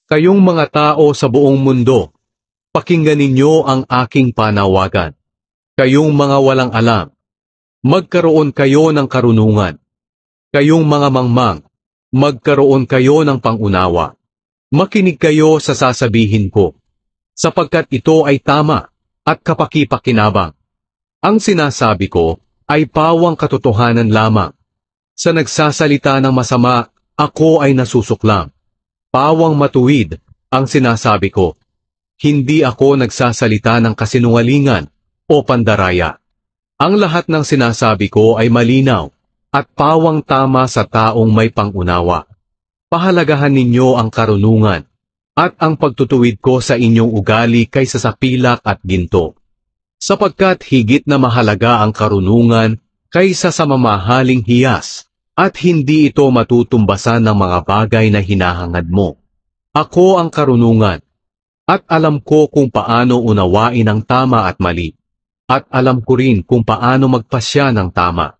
Kayong mga tao sa buong mundo, pakinggan ninyo ang aking panawagan. Kayong mga walang alam, magkaroon kayo ng karunungan. Kayong mga mangmang, magkaroon kayo ng pangunawa. Makinig kayo sa sasabihin ko, sapagkat ito ay tama at kapaki-pakinabang. Ang sinasabi ko ay pawang katotohanan lamang. Sa nagsasalita ng masama, ako ay nasusuklam. Pawang matuwid ang sinasabi ko. Hindi ako nagsasalita ng kasinungalingan o pandaraya. Ang lahat ng sinasabi ko ay malinaw at pawang tama sa taong may pangunawa. Pahalagahan ninyo ang karunungan at ang pagtutuwid ko sa inyong ugali kaysa sa pilak at ginto. Sapagkat higit na mahalaga ang karunungan kaysa sa mamahaling hiyas, at hindi ito matutumbasan ng mga bagay na hinahangad mo. Ako ang karunungan, at alam ko kung paano unawain ang tama at mali, at alam ko rin kung paano magpasya ng tama.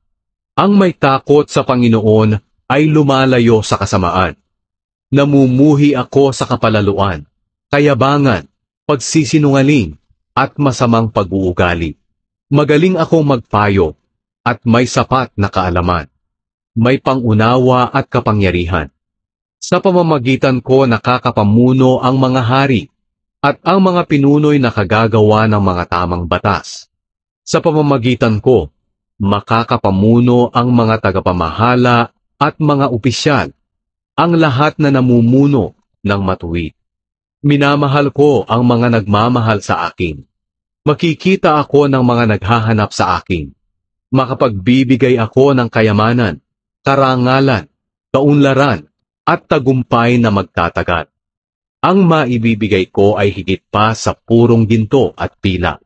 Ang may takot sa Panginoon ay lumalayo sa kasamaan. Namumuhi ako sa kapalaluan, kayabangan, pagsisinungaling, at masamang pag-uugali. Magaling akong magpayo, at may sapat na kaalaman. May pangunawa at kapangyarihan. Sa pamamagitan ko nakakapamuno ang mga hari, at ang mga pinuno'y nakagagawa ng mga tamang batas. Sa pamamagitan ko, makakapamuno ang mga tagapamahala at mga opisyal, ang lahat na namumuno ng matuwid. Minamahal ko ang mga nagmamahal sa akin. Makikita ako ng mga naghahanap sa akin. Makapagbibigay ako ng kayamanan, karangalan, kaunlaran, at tagumpay na magtatagal. Ang maibibigay ko ay higit pa sa purong ginto at pilak.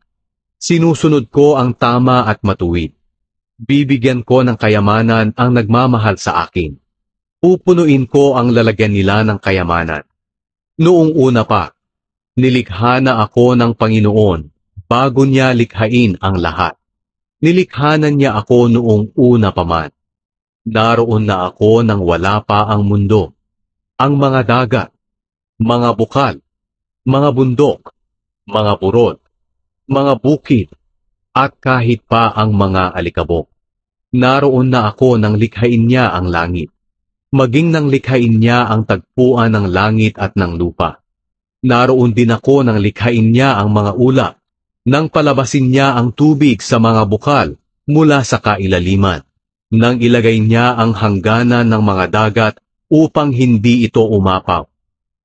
Sinusunod ko ang tama at matuwid. Bibigyan ko ng kayamanan ang nagmamahal sa akin. Pupunuin ko ang lalagyan nila ng kayamanan. Noong una pa, nilikha na ako ng Panginoon bago niya likhain ang lahat. Nilikhanan niya ako noong una pa man. Naroon na ako nang wala pa ang mundo. Ang mga dagat, mga bukal, mga bundok, mga burol, mga bukid, at kahit pa ang mga alikabok. Naroon na ako nang likhain niya ang langit. Maging nang likhain niya ang tagpuan ng langit at ng lupa. Naroon din ako nang likhain niya ang mga ulap, nang palabasin niya ang tubig sa mga bukal mula sa kailaliman. Nang ilagay niya ang hangganan ng mga dagat upang hindi ito umapaw,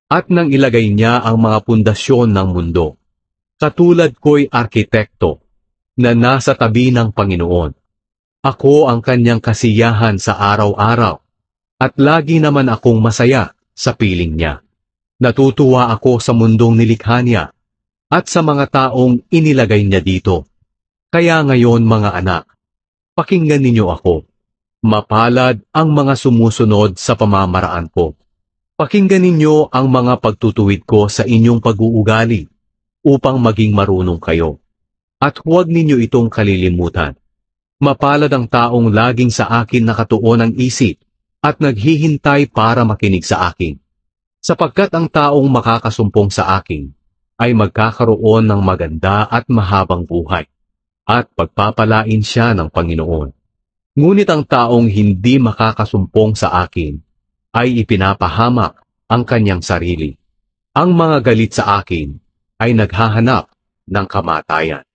at nang ilagay niya ang mga pundasyon ng mundo. Katulad ko'y arkitekto na nasa tabi ng Panginoon. Ako ang kanyang kasiyahan sa araw-araw, at lagi naman akong masaya sa piling niya. Natutuwa ako sa mundong nilikha niya, at sa mga taong inilagay niya dito. Kaya ngayon mga anak, pakinggan ninyo ako. Mapalad ang mga sumusunod sa pamamaraan ko. Pakinggan ninyo ang mga pagtutuwid ko sa inyong pag-uugali, upang maging marunong kayo. At huwag ninyo itong kalilimutan. Mapalad ang taong laging sa akin nakatuon ang isip, at naghihintay para makinig sa akin. Sapagkat ang taong makakasumpong sa akin, ay magkakaroon ng maganda at mahabang buhay, at pagpapalain siya ng Panginoon. Ngunit ang taong hindi makakasumpong sa akin, ay ipinapahamak ang kanyang sarili. Ang mga galit sa akin, ay naghahanap ng kamatayan.